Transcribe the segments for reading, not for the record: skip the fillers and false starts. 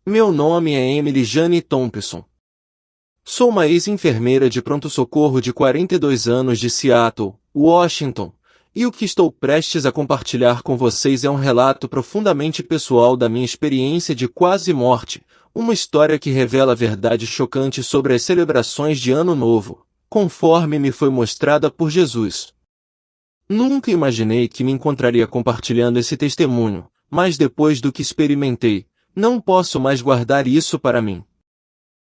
Meu nome é Emily Jane Thompson. Sou uma ex-enfermeira de pronto-socorro de 42 anos de Seattle, Washington, e o que estou prestes a compartilhar com vocês é um relato profundamente pessoal da minha experiência de quase morte, uma história que revela a verdade chocante sobre as celebrações de Ano Novo, conforme me foi mostrada por Jesus. Nunca imaginei que me encontraria compartilhando esse testemunho, mas depois do que experimentei, não posso mais guardar isso para mim.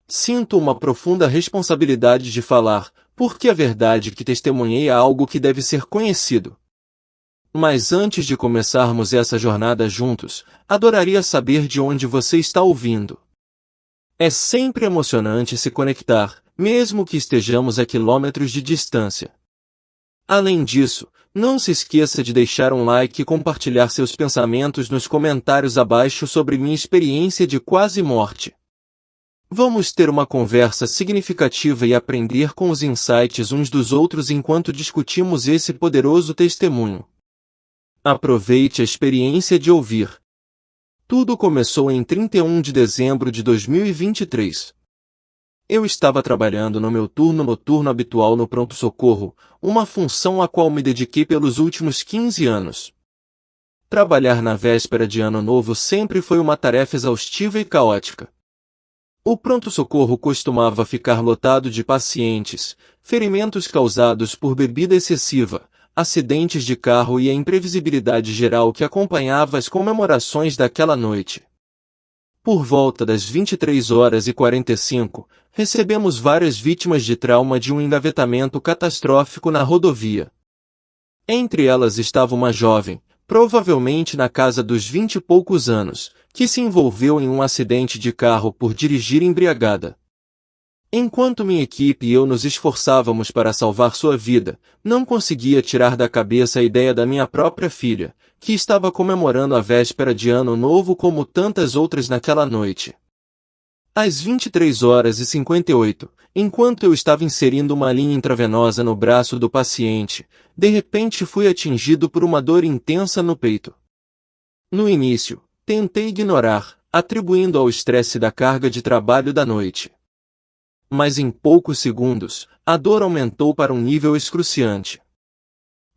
Sinto uma profunda responsabilidade de falar, porque a verdade que testemunhei é algo que deve ser conhecido. Mas antes de começarmos essa jornada juntos, adoraria saber de onde você está ouvindo. É sempre emocionante se conectar, mesmo que estejamos a quilômetros de distância. Além disso, não se esqueça de deixar um like e compartilhar seus pensamentos nos comentários abaixo sobre minha experiência de quase morte. Vamos ter uma conversa significativa e aprender com os insights uns dos outros enquanto discutimos esse poderoso testemunho. Aproveite a experiência de ouvir. Tudo começou em 31 de dezembro de 2023. Eu estava trabalhando no meu turno noturno habitual no pronto-socorro, uma função à qual me dediquei pelos últimos 15 anos. Trabalhar na véspera de Ano Novo sempre foi uma tarefa exaustiva e caótica. O pronto-socorro costumava ficar lotado de pacientes, ferimentos causados por bebida excessiva, acidentes de carro e a imprevisibilidade geral que acompanhava as comemorações daquela noite. Por volta das 23h45, recebemos várias vítimas de trauma de um engavetamento catastrófico na rodovia. Entre elas estava uma jovem, provavelmente na casa dos 20 e poucos anos, que se envolveu em um acidente de carro por dirigir embriagada. Enquanto minha equipe e eu nos esforçávamos para salvar sua vida, não conseguia tirar da cabeça a ideia da minha própria filha, que estava comemorando a véspera de Ano Novo como tantas outras naquela noite. Às 23h58, enquanto eu estava inserindo uma linha intravenosa no braço do paciente, de repente fui atingido por uma dor intensa no peito. No início, tentei ignorar, atribuindo ao estresse da carga de trabalho da noite. Mas em poucos segundos, a dor aumentou para um nível excruciante.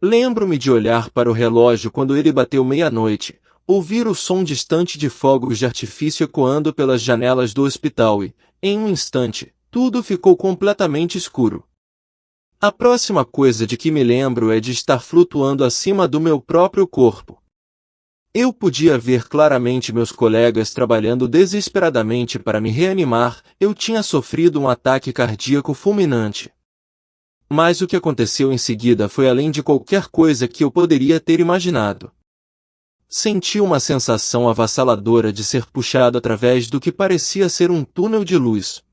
Lembro-me de olhar para o relógio quando ele bateu meia-noite, ouvir o som distante de fogos de artifício ecoando pelas janelas do hospital e, em um instante, tudo ficou completamente escuro. A próxima coisa de que me lembro é de estar flutuando acima do meu próprio corpo. Eu podia ver claramente meus colegas trabalhando desesperadamente para me reanimar, eu tinha sofrido um ataque cardíaco fulminante. Mas o que aconteceu em seguida foi além de qualquer coisa que eu poderia ter imaginado. Senti uma sensação avassaladora de ser puxado através do que parecia ser um túnel de luz.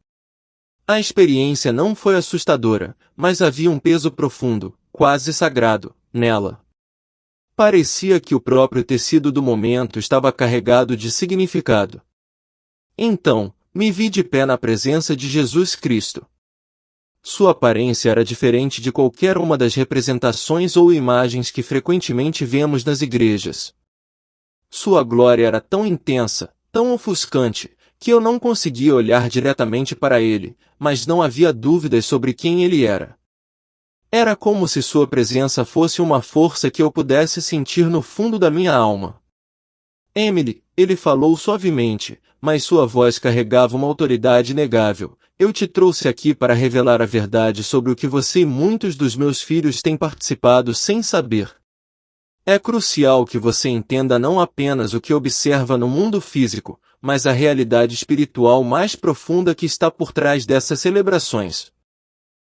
A experiência não foi assustadora, mas havia um peso profundo, quase sagrado, nela. Parecia que o próprio tecido do momento estava carregado de significado. Então, me vi de pé na presença de Jesus Cristo. Sua aparência era diferente de qualquer uma das representações ou imagens que frequentemente vemos nas igrejas. Sua glória era tão intensa, tão ofuscante, que eu não conseguia olhar diretamente para ele, mas não havia dúvidas sobre quem ele era. Era como se sua presença fosse uma força que eu pudesse sentir no fundo da minha alma. Emily, ele falou suavemente, mas sua voz carregava uma autoridade inegável. Eu te trouxe aqui para revelar a verdade sobre o que você e muitos dos meus filhos têm participado sem saber. É crucial que você entenda não apenas o que observa no mundo físico, mas a realidade espiritual mais profunda que está por trás dessas celebrações.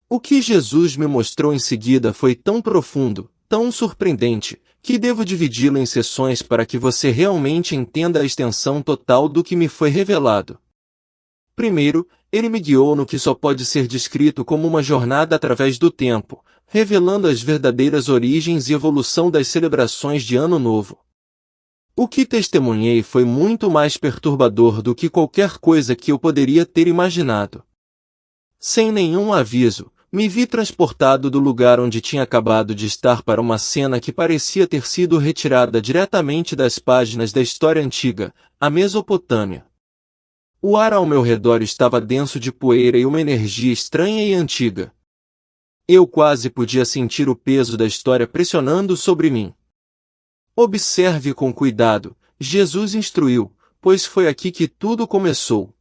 O que Jesus me mostrou em seguida foi tão profundo, tão surpreendente, que devo dividi-lo em sessões para que você realmente entenda a extensão total do que me foi revelado. Primeiro, ele me guiou no que só pode ser descrito como uma jornada através do tempo, revelando as verdadeiras origens e evolução das celebrações de Ano Novo. O que testemunhei foi muito mais perturbador do que qualquer coisa que eu poderia ter imaginado. Sem nenhum aviso, me vi transportado do lugar onde tinha acabado de estar para uma cena que parecia ter sido retirada diretamente das páginas da história antiga, a Mesopotâmia. O ar ao meu redor estava denso de poeira e uma energia estranha e antiga. Eu quase podia sentir o peso da história pressionando sobre mim. Observe com cuidado, Jesus instruiu, pois foi aqui que tudo começou.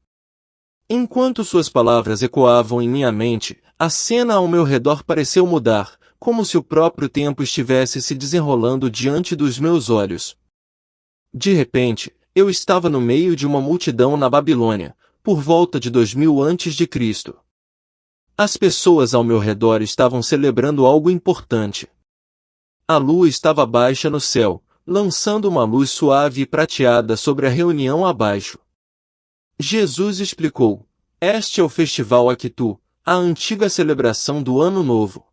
Enquanto suas palavras ecoavam em minha mente, a cena ao meu redor pareceu mudar, como se o próprio tempo estivesse se desenrolando diante dos meus olhos. De repente, eu estava no meio de uma multidão na Babilônia, por volta de 2000 a.C. As pessoas ao meu redor estavam celebrando algo importante. A lua estava baixa no céu, lançando uma luz suave e prateada sobre a reunião abaixo. Jesus explicou: este é o festival Akitu, a antiga celebração do Ano Novo.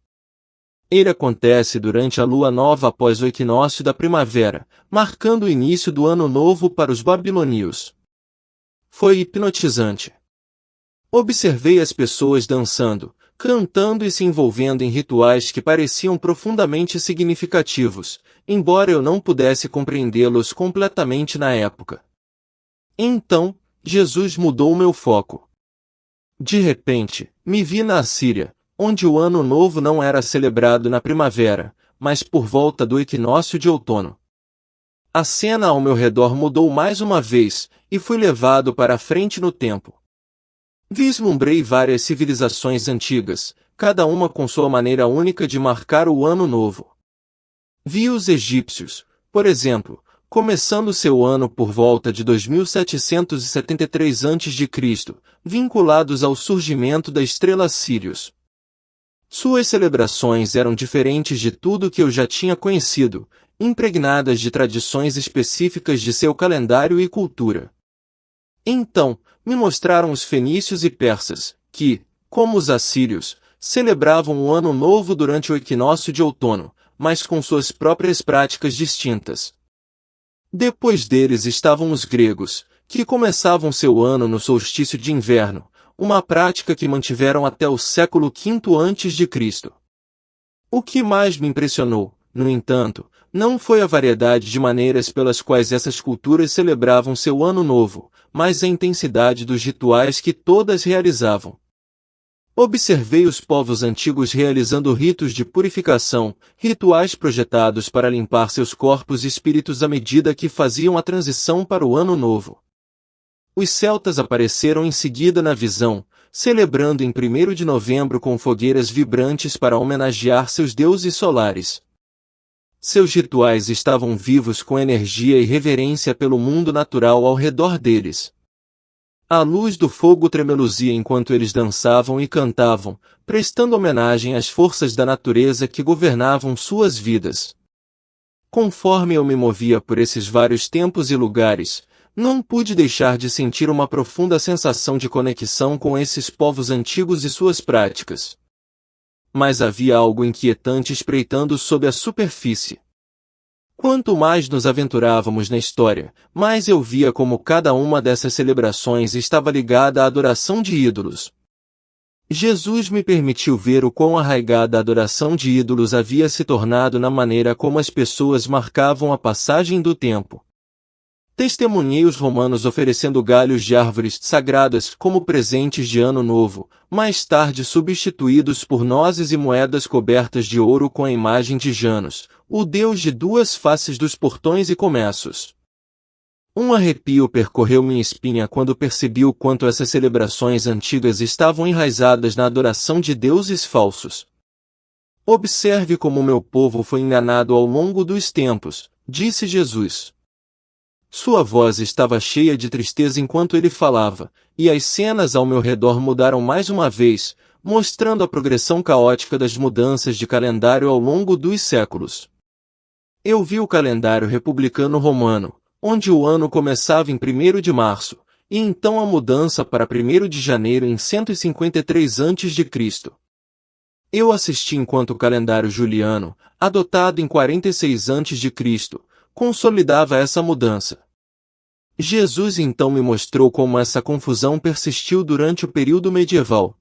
Ele acontece durante a lua nova após o equinócio da primavera, marcando o início do Ano Novo para os babilônios. Foi hipnotizante. Observei as pessoas dançando, cantando e se envolvendo em rituais que pareciam profundamente significativos, embora eu não pudesse compreendê-los completamente na época. Então, Jesus mudou meu foco. De repente, me vi na Assíria, onde o Ano Novo não era celebrado na primavera, mas por volta do equinócio de outono. A cena ao meu redor mudou mais uma vez, e fui levado para a frente no tempo. Vislumbrei várias civilizações antigas, cada uma com sua maneira única de marcar o Ano Novo. Vi os egípcios, por exemplo, começando seu ano por volta de 2773 a.C., vinculados ao surgimento da estrela Sírius. Suas celebrações eram diferentes de tudo que eu já tinha conhecido, impregnadas de tradições específicas de seu calendário e cultura. Então, me mostraram os fenícios e persas, que, como os assírios, celebravam o Ano Novo durante o equinócio de outono, mas com suas próprias práticas distintas. Depois deles estavam os gregos, que começavam seu ano no solstício de inverno, uma prática que mantiveram até o século V a.C. O que mais me impressionou, no entanto, não foi a variedade de maneiras pelas quais essas culturas celebravam seu Ano Novo, mas a intensidade dos rituais que todas realizavam. Observei os povos antigos realizando ritos de purificação, rituais projetados para limpar seus corpos e espíritos à medida que faziam a transição para o Ano Novo. Os celtas apareceram em seguida na visão, celebrando em 1º de novembro com fogueiras vibrantes para homenagear seus deuses solares. Seus rituais estavam vivos com energia e reverência pelo mundo natural ao redor deles. A luz do fogo tremeluzia enquanto eles dançavam e cantavam, prestando homenagem às forças da natureza que governavam suas vidas. Conforme eu me movia por esses vários tempos e lugares, não pude deixar de sentir uma profunda sensação de conexão com esses povos antigos e suas práticas. Mas havia algo inquietante espreitando sob a superfície. Quanto mais nos aventurávamos na história, mais eu via como cada uma dessas celebrações estava ligada à adoração de ídolos. Jesus me permitiu ver o quão arraigada a adoração de ídolos havia se tornado na maneira como as pessoas marcavam a passagem do tempo. Testemunhei os romanos oferecendo galhos de árvores sagradas como presentes de Ano Novo, mais tarde substituídos por nozes e moedas cobertas de ouro com a imagem de Janus, o deus de duas faces dos portões e comércios. Um arrepio percorreu minha espinha quando percebi o quanto essas celebrações antigas estavam enraizadas na adoração de deuses falsos. Observe como meu povo foi enganado ao longo dos tempos, disse Jesus. Sua voz estava cheia de tristeza enquanto ele falava, e as cenas ao meu redor mudaram mais uma vez, mostrando a progressão caótica das mudanças de calendário ao longo dos séculos. Eu vi o calendário republicano romano, onde o ano começava em 1º de março, e então a mudança para 1º de janeiro em 153 a.C. Eu assisti enquanto o calendário juliano, adotado em 46 a.C., consolidava essa mudança. Jesus então me mostrou como essa confusão persistiu durante o período medieval.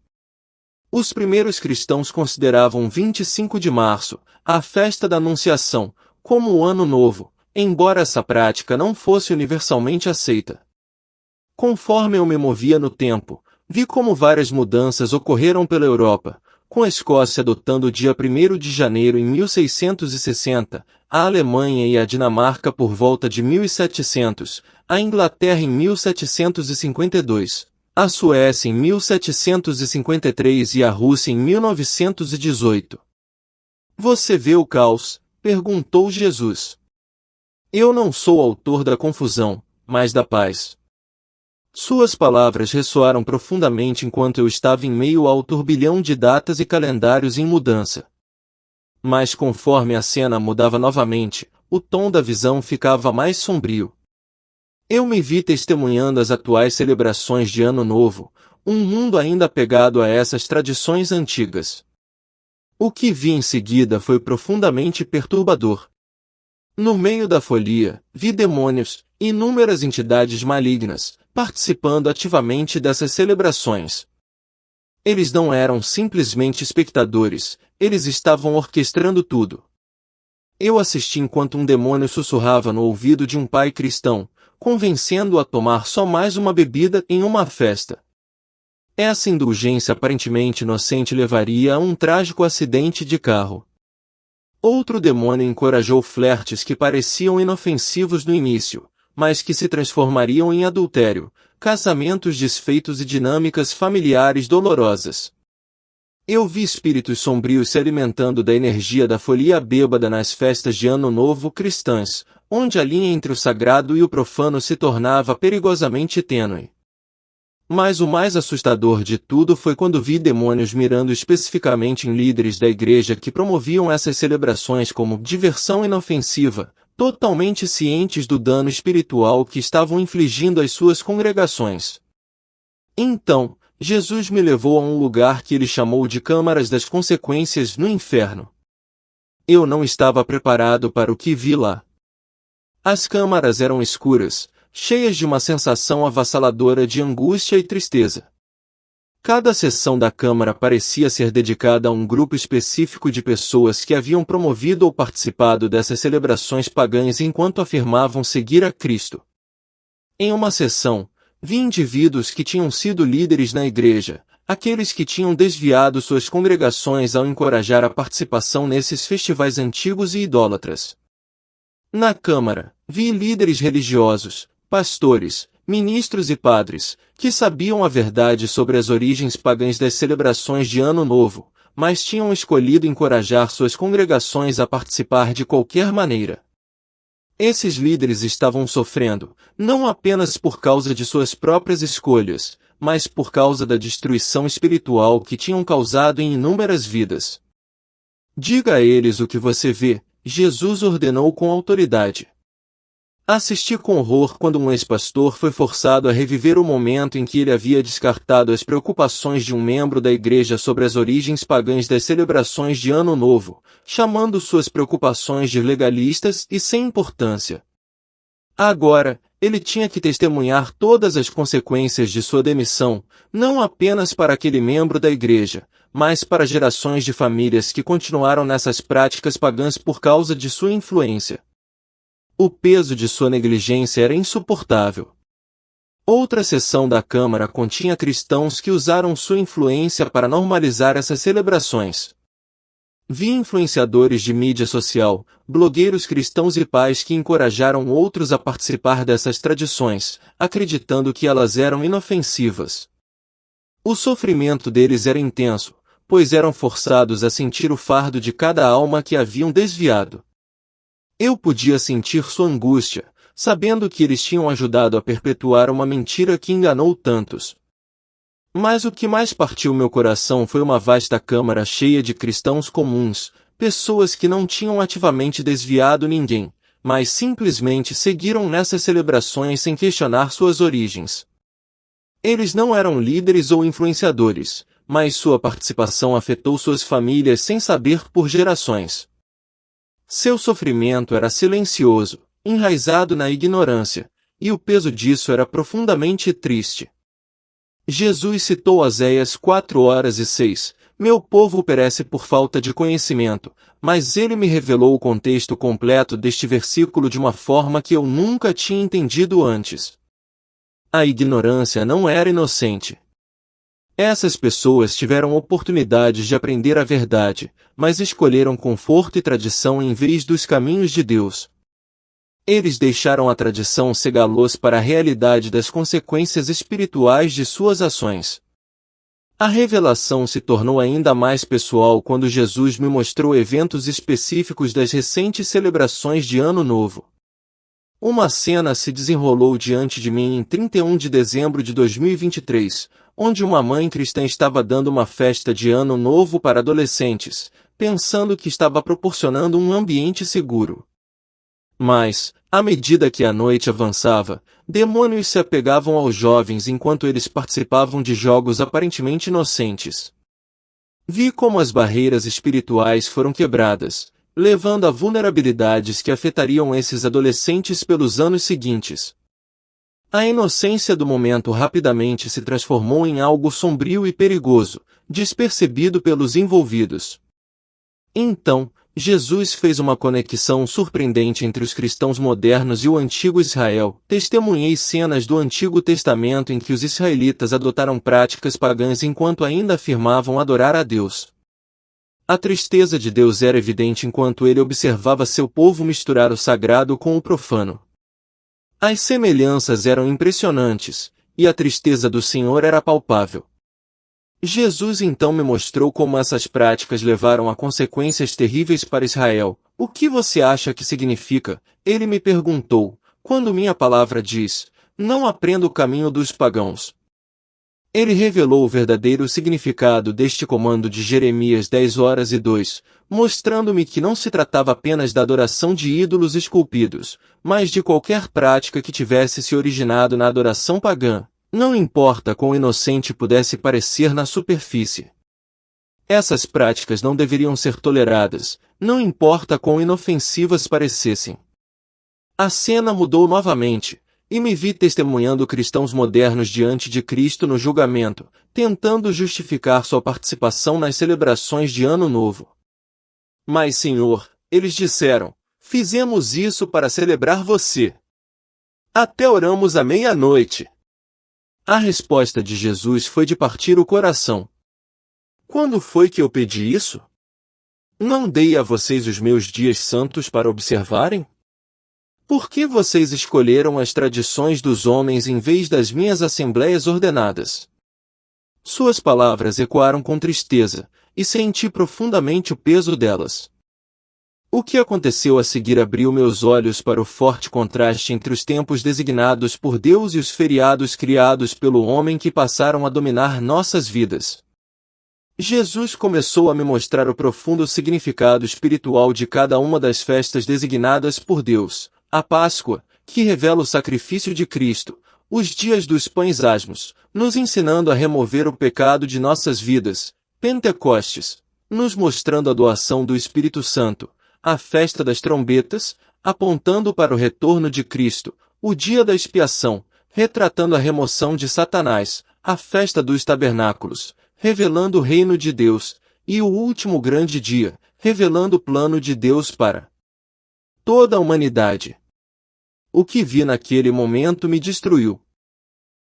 Os primeiros cristãos consideravam 25 de março, a festa da Anunciação, como o Ano Novo, embora essa prática não fosse universalmente aceita. Conforme eu me movia no tempo, vi como várias mudanças ocorreram pela Europa, com a Escócia adotando o dia 1º de janeiro em 1660, a Alemanha e a Dinamarca por volta de 1700, a Inglaterra em 1752, a Suécia em 1753 e a Rússia em 1918. Você vê o caos? Perguntou Jesus. Eu não sou autor da confusão, mas da paz. Suas palavras ressoaram profundamente enquanto eu estava em meio ao turbilhão de datas e calendários em mudança. Mas conforme a cena mudava novamente, o tom da visão ficava mais sombrio. Eu me vi testemunhando as atuais celebrações de Ano Novo, um mundo ainda apegado a essas tradições antigas. O que vi em seguida foi profundamente perturbador. No meio da folia, vi demônios, inúmeras entidades malignas, participando ativamente dessas celebrações. Eles não eram simplesmente espectadores, eles estavam orquestrando tudo. Eu assisti enquanto um demônio sussurrava no ouvido de um pai cristão, convencendo-o a tomar só mais uma bebida em uma festa. Essa indulgência aparentemente inocente levaria a um trágico acidente de carro. Outro demônio encorajou flertes que pareciam inofensivos no início, mas que se transformariam em adultério, casamentos desfeitos e dinâmicas familiares dolorosas. Eu vi espíritos sombrios se alimentando da energia da folia bêbada nas festas de Ano Novo cristãs, onde a linha entre o sagrado e o profano se tornava perigosamente tênue. Mas o mais assustador de tudo foi quando vi demônios mirando especificamente em líderes da igreja que promoviam essas celebrações como diversão inofensiva, totalmente cientes do dano espiritual que estavam infligindo às suas congregações. Então, Jesus me levou a um lugar que ele chamou de câmaras das consequências no inferno. Eu não estava preparado para o que vi lá. As câmaras eram escuras, cheias de uma sensação avassaladora de angústia e tristeza. Cada seção da câmara parecia ser dedicada a um grupo específico de pessoas que haviam promovido ou participado dessas celebrações pagãs enquanto afirmavam seguir a Cristo. Em uma seção, vi indivíduos que tinham sido líderes na igreja, aqueles que tinham desviado suas congregações ao encorajar a participação nesses festivais antigos e idólatras. Na câmara, vi líderes religiosos, pastores, ministros e padres, que sabiam a verdade sobre as origens pagãs das celebrações de Ano Novo, mas tinham escolhido encorajar suas congregações a participar de qualquer maneira. Esses líderes estavam sofrendo, não apenas por causa de suas próprias escolhas, mas por causa da destruição espiritual que tinham causado em inúmeras vidas. Diga a eles o que você vê, Jesus ordenou com autoridade. Assisti com horror quando um ex-pastor foi forçado a reviver o momento em que ele havia descartado as preocupações de um membro da igreja sobre as origens pagãs das celebrações de Ano Novo, chamando suas preocupações de legalistas e sem importância. Agora, ele tinha que testemunhar todas as consequências de sua demissão, não apenas para aquele membro da igreja, mas para gerações de famílias que continuaram nessas práticas pagãs por causa de sua influência. O peso de sua negligência era insuportável. Outra seção da Câmara continha cristãos que usaram sua influência para normalizar essas celebrações. Vi influenciadores de mídia social, blogueiros cristãos e pais que encorajaram outros a participar dessas tradições, acreditando que elas eram inofensivas. O sofrimento deles era intenso, pois eram forçados a sentir o fardo de cada alma que haviam desviado. Eu podia sentir sua angústia, sabendo que eles tinham ajudado a perpetuar uma mentira que enganou tantos. Mas o que mais partiu meu coração foi uma vasta câmara cheia de cristãos comuns, pessoas que não tinham ativamente desviado ninguém, mas simplesmente seguiram nessas celebrações sem questionar suas origens. Eles não eram líderes ou influenciadores, mas sua participação afetou suas famílias sem saber por gerações. Seu sofrimento era silencioso, enraizado na ignorância, e o peso disso era profundamente triste. Jesus citou Oséias 4:6, meu povo perece por falta de conhecimento, mas ele me revelou o contexto completo deste versículo de uma forma que eu nunca tinha entendido antes. A ignorância não era inocente. Essas pessoas tiveram oportunidades de aprender a verdade, mas escolheram conforto e tradição em vez dos caminhos de Deus. Eles deixaram a tradição cegá-los para a realidade das consequências espirituais de suas ações. A revelação se tornou ainda mais pessoal quando Jesus me mostrou eventos específicos das recentes celebrações de Ano Novo. Uma cena se desenrolou diante de mim em 31 de dezembro de 2023, onde uma mãe cristã estava dando uma festa de Ano Novo para adolescentes, pensando que estava proporcionando um ambiente seguro. Mas, à medida que a noite avançava, demônios se apegavam aos jovens enquanto eles participavam de jogos aparentemente inocentes. Vi como as barreiras espirituais foram quebradas, levando a vulnerabilidades que afetariam esses adolescentes pelos anos seguintes. A inocência do momento rapidamente se transformou em algo sombrio e perigoso, despercebido pelos envolvidos. Então, Jesus fez uma conexão surpreendente entre os cristãos modernos e o antigo Israel. Testemunhei cenas do Antigo Testamento em que os israelitas adotaram práticas pagãs enquanto ainda afirmavam adorar a Deus. A tristeza de Deus era evidente enquanto ele observava seu povo misturar o sagrado com o profano. As semelhanças eram impressionantes, e a tristeza do Senhor era palpável. Jesus então me mostrou como essas práticas levaram a consequências terríveis para Israel. O que você acha que significa? Ele me perguntou, quando minha palavra diz, não aprenda o caminho dos pagãos. Ele revelou o verdadeiro significado deste comando de Jeremias 10:2, mostrando-me que não se tratava apenas da adoração de ídolos esculpidos, mas de qualquer prática que tivesse se originado na adoração pagã. Não importa quão inocente pudesse parecer na superfície. Essas práticas não deveriam ser toleradas, não importa quão inofensivas parecessem. A cena mudou novamente, e me vi testemunhando cristãos modernos diante de Cristo no julgamento, tentando justificar sua participação nas celebrações de Ano Novo. Mas, Senhor, eles disseram, fizemos isso para celebrar você. Até oramos à meia-noite. A resposta de Jesus foi de partir o coração. Quando foi que eu pedi isso? Não dei a vocês os meus dias santos para observarem? Por que vocês escolheram as tradições dos homens em vez das minhas assembleias ordenadas? Suas palavras ecoaram com tristeza, e senti profundamente o peso delas. O que aconteceu a seguir abriu meus olhos para o forte contraste entre os tempos designados por Deus e os feriados criados pelo homem que passaram a dominar nossas vidas. Jesus começou a me mostrar o profundo significado espiritual de cada uma das festas designadas por Deus. A Páscoa, que revela o sacrifício de Cristo, os dias dos pães asmos, nos ensinando a remover o pecado de nossas vidas, Pentecostes, nos mostrando a doação do Espírito Santo, a festa das trombetas, apontando para o retorno de Cristo, o dia da expiação, retratando a remoção de Satanás, a festa dos tabernáculos, revelando o reino de Deus, e o último grande dia, revelando o plano de Deus para toda a humanidade. O que vi naquele momento me destruiu.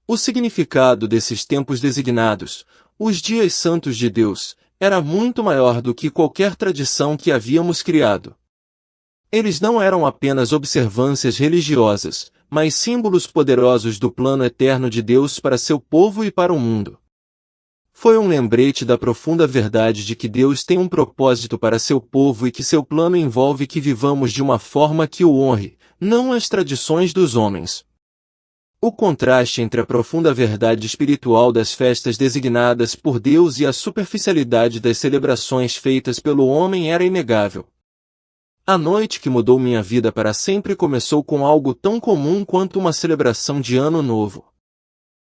O significado desses tempos designados, os dias santos de Deus, era muito maior do que qualquer tradição que havíamos criado. Eles não eram apenas observâncias religiosas, mas símbolos poderosos do plano eterno de Deus para seu povo e para o mundo. Foi um lembrete da profunda verdade de que Deus tem um propósito para seu povo e que seu plano envolve que vivamos de uma forma que o honre, não as tradições dos homens. O contraste entre a profunda verdade espiritual das festas designadas por Deus e a superficialidade das celebrações feitas pelo homem era inegável. A noite que mudou minha vida para sempre começou com algo tão comum quanto uma celebração de Ano Novo.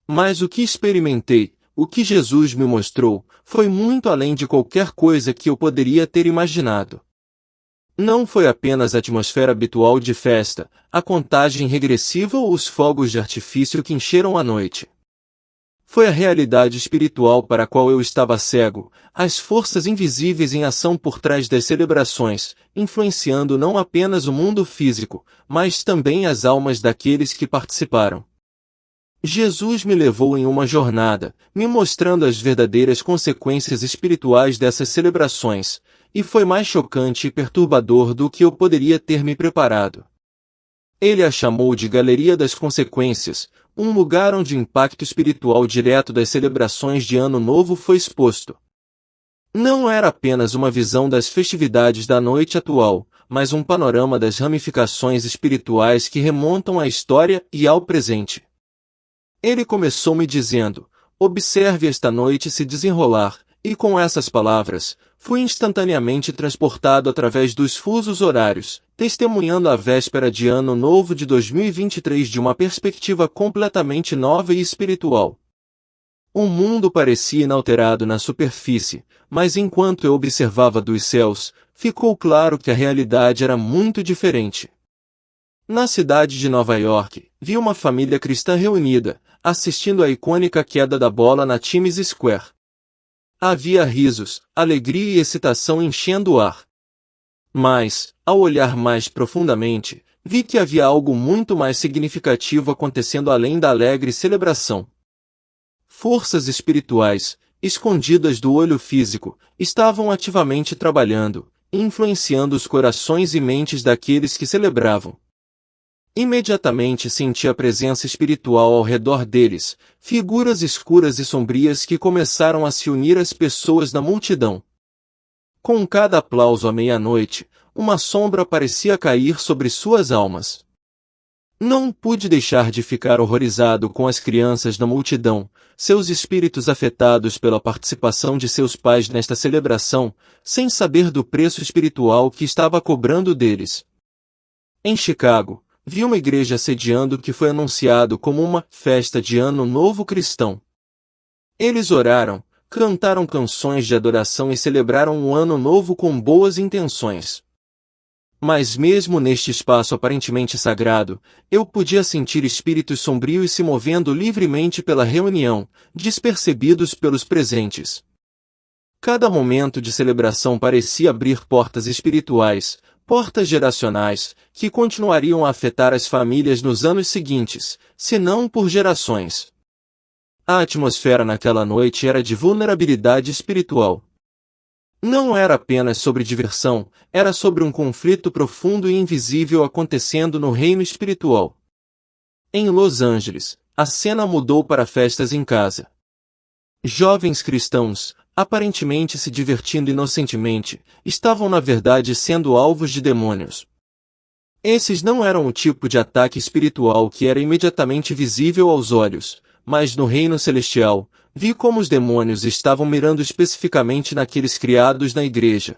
Mas o que experimentei, o que Jesus me mostrou, foi muito além de qualquer coisa que eu poderia ter imaginado. Não foi apenas a atmosfera habitual de festa, a contagem regressiva ou os fogos de artifício que encheram a noite. Foi a realidade espiritual para a qual eu estava cego, as forças invisíveis em ação por trás das celebrações, influenciando não apenas o mundo físico, mas também as almas daqueles que participaram. Jesus me levou em uma jornada, me mostrando as verdadeiras consequências espirituais dessas celebrações, e foi mais chocante e perturbador do que eu poderia ter me preparado. Ele a chamou de Galeria das Consequências, um lugar onde o impacto espiritual direto das celebrações de Ano Novo foi exposto. Não era apenas uma visão das festividades da noite atual, mas um panorama das ramificações espirituais que remontam à história e ao presente. Ele começou me dizendo: observe esta noite se desenrolar, e com essas palavras, fui instantaneamente transportado através dos fusos horários, testemunhando a véspera de Ano Novo de 2023 de uma perspectiva completamente nova e espiritual. O mundo parecia inalterado na superfície, mas enquanto eu observava dos céus, ficou claro que a realidade era muito diferente. Na cidade de Nova York, vi uma família cristã reunida, assistindo à icônica queda da bola na Times Square. Havia risos, alegria e excitação enchendo o ar. Mas, ao olhar mais profundamente, vi que havia algo muito mais significativo acontecendo além da alegre celebração. Forças espirituais, escondidas do olho físico, estavam ativamente trabalhando, influenciando os corações e mentes daqueles que celebravam. Imediatamente senti a presença espiritual ao redor deles, figuras escuras e sombrias que começaram a se unir às pessoas na multidão. Com cada aplauso à meia-noite, uma sombra parecia cair sobre suas almas. Não pude deixar de ficar horrorizado com as crianças da multidão, seus espíritos afetados pela participação de seus pais nesta celebração, sem saber do preço espiritual que estava cobrando deles. Em Chicago, vi uma igreja sediando o que foi anunciado como uma festa de Ano Novo cristão. Eles oraram, cantaram canções de adoração e celebraram o Ano Novo com boas intenções. Mas mesmo neste espaço aparentemente sagrado, eu podia sentir espíritos sombrios se movendo livremente pela reunião, despercebidos pelos presentes. Cada momento de celebração parecia abrir portas espirituais, portas geracionais, que continuariam a afetar as famílias nos anos seguintes, se não por gerações. A atmosfera naquela noite era de vulnerabilidade espiritual. Não era apenas sobre diversão, era sobre um conflito profundo e invisível acontecendo no reino espiritual. Em Los Angeles, a cena mudou para festas em casa. Jovens cristãos, aparentemente se divertindo inocentemente, estavam na verdade sendo alvos de demônios. Esses não eram o tipo de ataque espiritual que era imediatamente visível aos olhos, mas no reino celestial, vi como os demônios estavam mirando especificamente naqueles criados na igreja.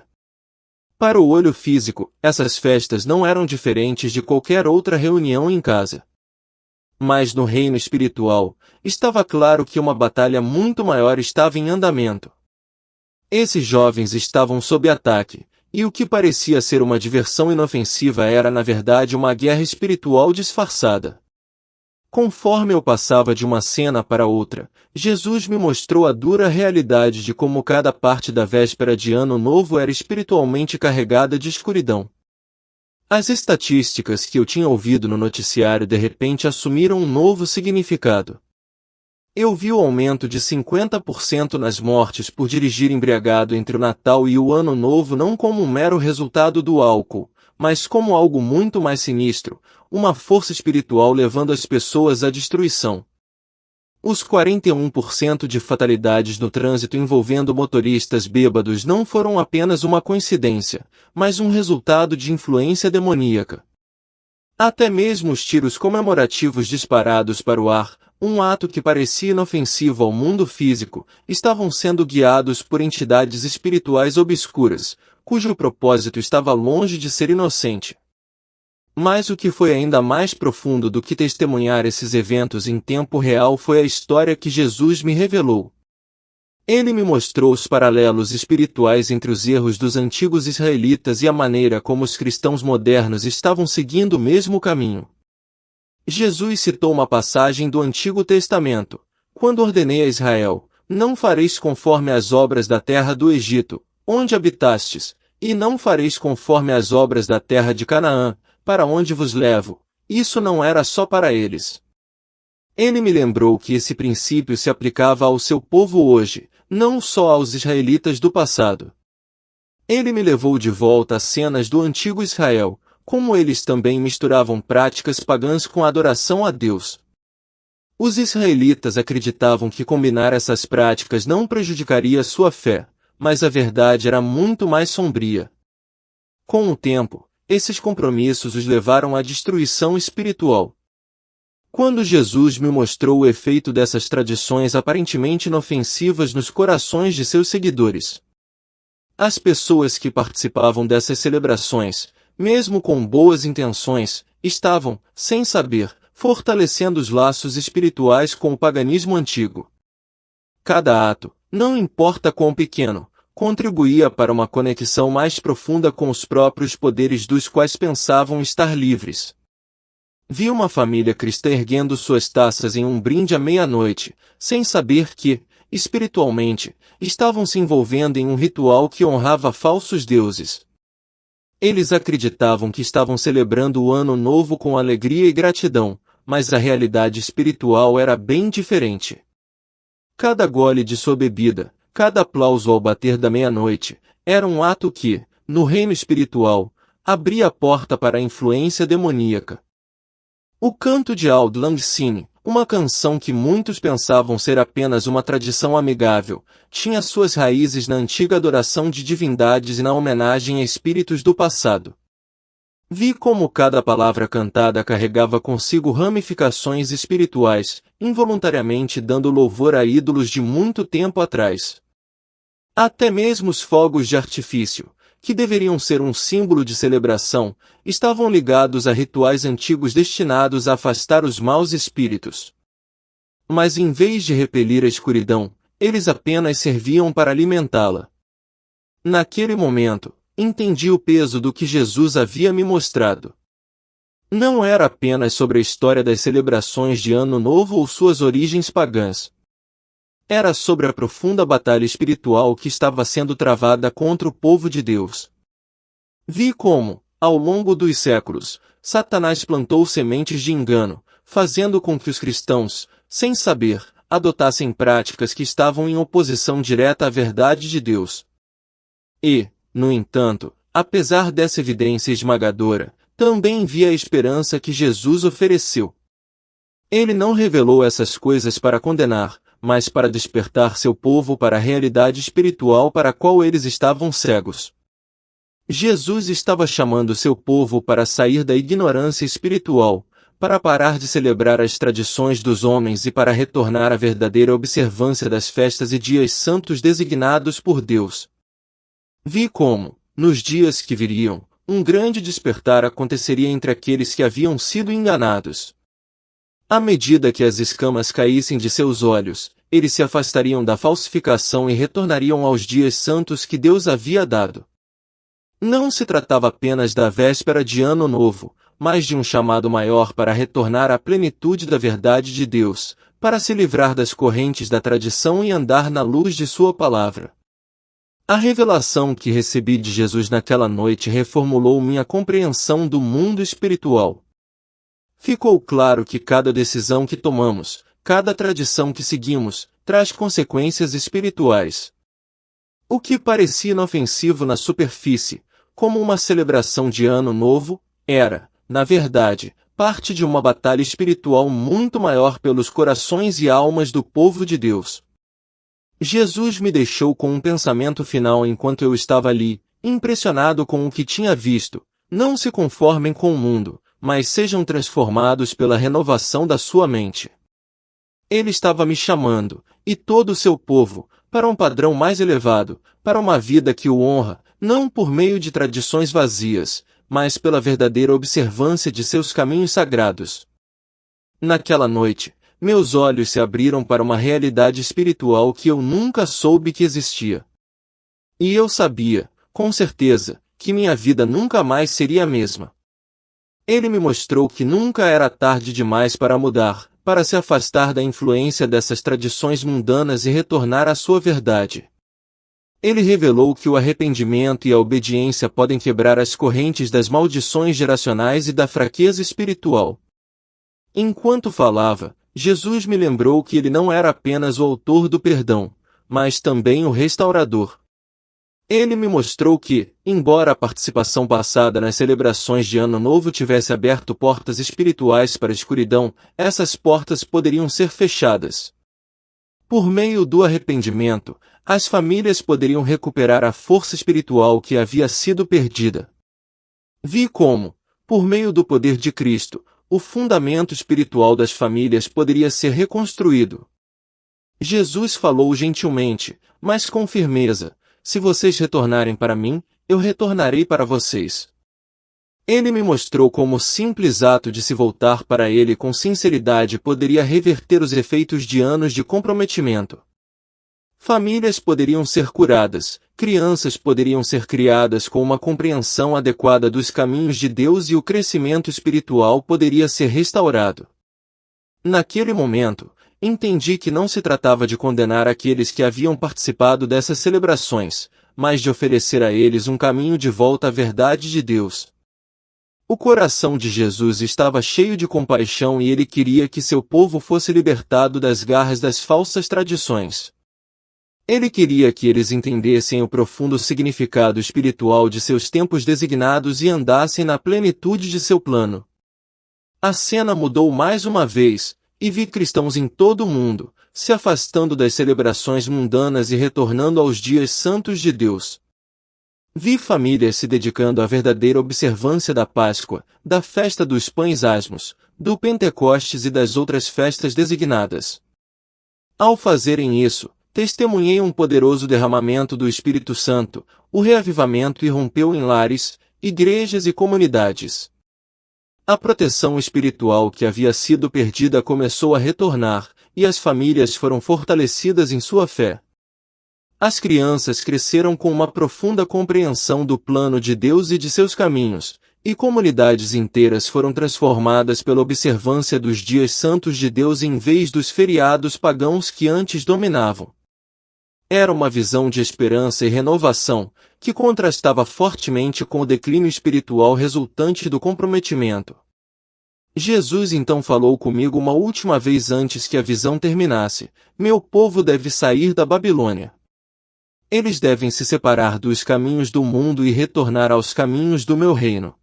Para o olho físico, essas festas não eram diferentes de qualquer outra reunião em casa. Mas no reino espiritual, estava claro que uma batalha muito maior estava em andamento. Esses jovens estavam sob ataque, e o que parecia ser uma diversão inofensiva era na verdade uma guerra espiritual disfarçada. Conforme eu passava de uma cena para outra, Jesus me mostrou a dura realidade de como cada parte da véspera de Ano Novo era espiritualmente carregada de escuridão. As estatísticas que eu tinha ouvido no noticiário de repente assumiram um novo significado. Eu vi o aumento de 50% nas mortes por dirigir embriagado entre o Natal e o Ano Novo não como um mero resultado do álcool, mas como algo muito mais sinistro, uma força espiritual levando as pessoas à destruição. Os 41% de fatalidades no trânsito envolvendo motoristas bêbados não foram apenas uma coincidência, mas um resultado de influência demoníaca. Até mesmo os tiros comemorativos disparados para o ar, um ato que parecia inofensivo ao mundo físico, estavam sendo guiados por entidades espirituais obscuras, cujo propósito estava longe de ser inocente. Mas o que foi ainda mais profundo do que testemunhar esses eventos em tempo real foi a história que Jesus me revelou. Ele me mostrou os paralelos espirituais entre os erros dos antigos israelitas e a maneira como os cristãos modernos estavam seguindo o mesmo caminho. Jesus citou uma passagem do Antigo Testamento, quando ordenei a Israel: não fareis conforme as obras da terra do Egito, onde habitastes, e não fareis conforme as obras da terra de Canaã, para onde vos levo. Isso não era só para eles. Ele me lembrou que esse princípio se aplicava ao seu povo hoje, não só aos israelitas do passado. Ele me levou de volta a cenas do antigo Israel, como eles também misturavam práticas pagãs com a adoração a Deus. Os israelitas acreditavam que combinar essas práticas não prejudicaria sua fé, mas a verdade era muito mais sombria. Com o tempo, esses compromissos os levaram à destruição espiritual. Quando Jesus me mostrou o efeito dessas tradições aparentemente inofensivas nos corações de seus seguidores. As pessoas que participavam dessas celebrações, mesmo com boas intenções, estavam, sem saber, fortalecendo os laços espirituais com o paganismo antigo. Cada ato, não importa quão pequeno, contribuía para uma conexão mais profunda com os próprios poderes dos quais pensavam estar livres. Vi uma família cristã erguendo suas taças em um brinde à meia-noite, sem saber que, espiritualmente, estavam se envolvendo em um ritual que honrava falsos deuses. Eles acreditavam que estavam celebrando o ano novo com alegria e gratidão, mas a realidade espiritual era bem diferente. Cada gole de sua bebida, cada aplauso ao bater da meia-noite, era um ato que, no reino espiritual, abria a porta para a influência demoníaca. O canto de Auld Lang Syne, uma canção que muitos pensavam ser apenas uma tradição amigável, tinha suas raízes na antiga adoração de divindades e na homenagem a espíritos do passado. Vi como cada palavra cantada carregava consigo ramificações espirituais, involuntariamente dando louvor a ídolos de muito tempo atrás. Até mesmo os fogos de artifício, que deveriam ser um símbolo de celebração, estavam ligados a rituais antigos destinados a afastar os maus espíritos. Mas em vez de repelir a escuridão, eles apenas serviam para alimentá-la. Naquele momento, entendi o peso do que Jesus havia me mostrado. Não era apenas sobre a história das celebrações de Ano Novo ou suas origens pagãs. Era sobre a profunda batalha espiritual que estava sendo travada contra o povo de Deus. Vi como, ao longo dos séculos, Satanás plantou sementes de engano, fazendo com que os cristãos, sem saber, adotassem práticas que estavam em oposição direta à verdade de Deus. E, no entanto, apesar dessa evidência esmagadora, também vi a esperança que Jesus ofereceu. Ele não revelou essas coisas para condenar, mas para despertar seu povo para a realidade espiritual para a qual eles estavam cegos. Jesus estava chamando seu povo para sair da ignorância espiritual, para parar de celebrar as tradições dos homens e para retornar à verdadeira observância das festas e dias santos designados por Deus. Vi como, nos dias que viriam, um grande despertar aconteceria entre aqueles que haviam sido enganados. À medida que as escamas caíssem de seus olhos, eles se afastariam da falsificação e retornariam aos dias santos que Deus havia dado. Não se tratava apenas da véspera de Ano Novo, mas de um chamado maior para retornar à plenitude da verdade de Deus, para se livrar das correntes da tradição e andar na luz de sua palavra. A revelação que recebi de Jesus naquela noite reformulou minha compreensão do mundo espiritual. Ficou claro que cada decisão que tomamos, cada tradição que seguimos, traz consequências espirituais. O que parecia inofensivo na superfície, como uma celebração de Ano Novo, era, na verdade, parte de uma batalha espiritual muito maior pelos corações e almas do povo de Deus. Jesus me deixou com um pensamento final enquanto eu estava ali, impressionado com o que tinha visto. Não se conformem com o mundo, mas sejam transformados pela renovação da sua mente. Ele estava me chamando, e todo o seu povo, para um padrão mais elevado, para uma vida que o honra, não por meio de tradições vazias, mas pela verdadeira observância de seus caminhos sagrados. Naquela noite, meus olhos se abriram para uma realidade espiritual que eu nunca soube que existia. E eu sabia, com certeza, que minha vida nunca mais seria a mesma. Ele me mostrou que nunca era tarde demais para mudar, para se afastar da influência dessas tradições mundanas e retornar à sua verdade. Ele revelou que o arrependimento e a obediência podem quebrar as correntes das maldições geracionais e da fraqueza espiritual. Enquanto falava, Jesus me lembrou que ele não era apenas o autor do perdão, mas também o restaurador. Ele me mostrou que, embora a participação passada nas celebrações de Ano Novo tivesse aberto portas espirituais para a escuridão, essas portas poderiam ser fechadas. Por meio do arrependimento, as famílias poderiam recuperar a força espiritual que havia sido perdida. Vi como, por meio do poder de Cristo, o fundamento espiritual das famílias poderia ser reconstruído. Jesus falou gentilmente, mas com firmeza: se vocês retornarem para mim, eu retornarei para vocês. Ele me mostrou como o simples ato de se voltar para ele com sinceridade poderia reverter os efeitos de anos de comprometimento. Famílias poderiam ser curadas, crianças poderiam ser criadas com uma compreensão adequada dos caminhos de Deus e o crescimento espiritual poderia ser restaurado. Naquele momento, entendi que não se tratava de condenar aqueles que haviam participado dessas celebrações, mas de oferecer a eles um caminho de volta à verdade de Deus. O coração de Jesus estava cheio de compaixão e ele queria que seu povo fosse libertado das garras das falsas tradições. Ele queria que eles entendessem o profundo significado espiritual de seus tempos designados e andassem na plenitude de seu plano. A cena mudou mais uma vez, e vi cristãos em todo o mundo, se afastando das celebrações mundanas e retornando aos dias santos de Deus. Vi famílias se dedicando à verdadeira observância da Páscoa, da festa dos pães asmos, do Pentecostes e das outras festas designadas. Ao fazerem isso, testemunhei um poderoso derramamento do Espírito Santo, o reavivamento irrompeu em lares, igrejas e comunidades. A proteção espiritual que havia sido perdida começou a retornar, e as famílias foram fortalecidas em sua fé. As crianças cresceram com uma profunda compreensão do plano de Deus e de seus caminhos, e comunidades inteiras foram transformadas pela observância dos dias santos de Deus em vez dos feriados pagãos que antes dominavam. Era uma visão de esperança e renovação, que contrastava fortemente com o declínio espiritual resultante do comprometimento. Jesus então falou comigo uma última vez antes que a visão terminasse: meu povo deve sair da Babilônia. Eles devem se separar dos caminhos do mundo e retornar aos caminhos do meu reino.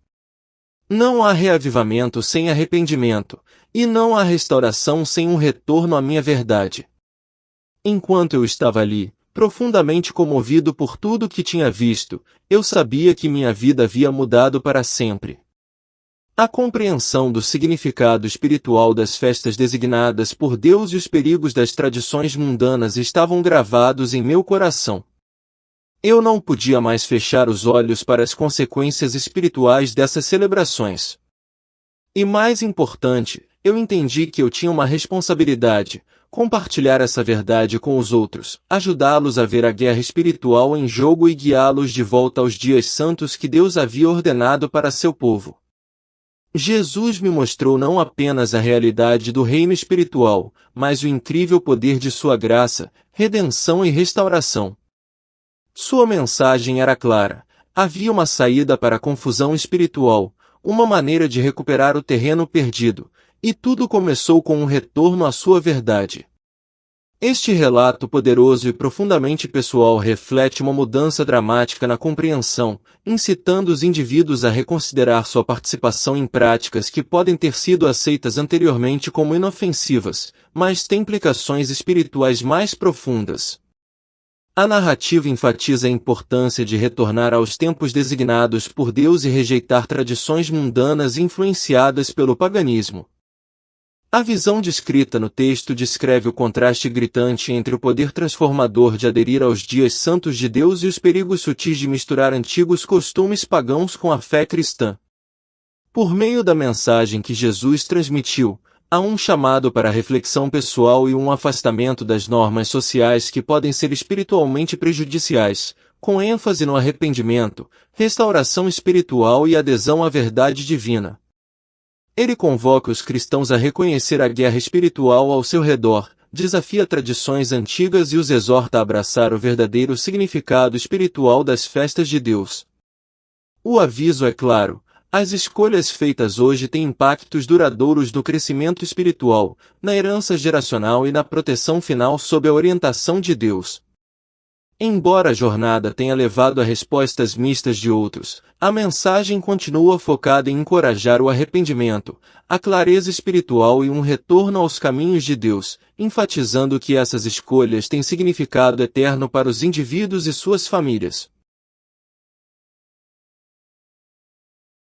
Não há reavivamento sem arrependimento, e não há restauração sem um retorno à minha verdade. Enquanto eu estava ali, profundamente comovido por tudo que tinha visto, eu sabia que minha vida havia mudado para sempre. A compreensão do significado espiritual das festas designadas por Deus e os perigos das tradições mundanas estavam gravados em meu coração. Eu não podia mais fechar os olhos para as consequências espirituais dessas celebrações. E mais importante, eu entendi que eu tinha uma responsabilidade: compartilhar essa verdade com os outros, ajudá-los a ver a guerra espiritual em jogo e guiá-los de volta aos dias santos que Deus havia ordenado para seu povo. Jesus me mostrou não apenas a realidade do reino espiritual, mas o incrível poder de sua graça, redenção e restauração. Sua mensagem era clara: havia uma saída para a confusão espiritual, uma maneira de recuperar o terreno perdido, e tudo começou com um retorno à sua verdade. Este relato poderoso e profundamente pessoal reflete uma mudança dramática na compreensão, incitando os indivíduos a reconsiderar sua participação em práticas que podem ter sido aceitas anteriormente como inofensivas, mas têm implicações espirituais mais profundas. A narrativa enfatiza a importância de retornar aos tempos designados por Deus e rejeitar tradições mundanas influenciadas pelo paganismo. A visão descrita no texto descreve o contraste gritante entre o poder transformador de aderir aos dias santos de Deus e os perigos sutis de misturar antigos costumes pagãos com a fé cristã. Por meio da mensagem que Jesus transmitiu, há um chamado para a reflexão pessoal e um afastamento das normas sociais que podem ser espiritualmente prejudiciais, com ênfase no arrependimento, restauração espiritual e adesão à verdade divina. Ele convoca os cristãos a reconhecer a guerra espiritual ao seu redor, desafia tradições antigas e os exorta a abraçar o verdadeiro significado espiritual das festas de Deus. O aviso é claro: As escolhas feitas hoje têm impactos duradouros no crescimento espiritual, na herança geracional e na proteção final sob a orientação de Deus. Embora a jornada tenha levado a respostas mistas de outros, a mensagem continua focada em encorajar o arrependimento, a clareza espiritual e um retorno aos caminhos de Deus, enfatizando que essas escolhas têm significado eterno para os indivíduos e suas famílias.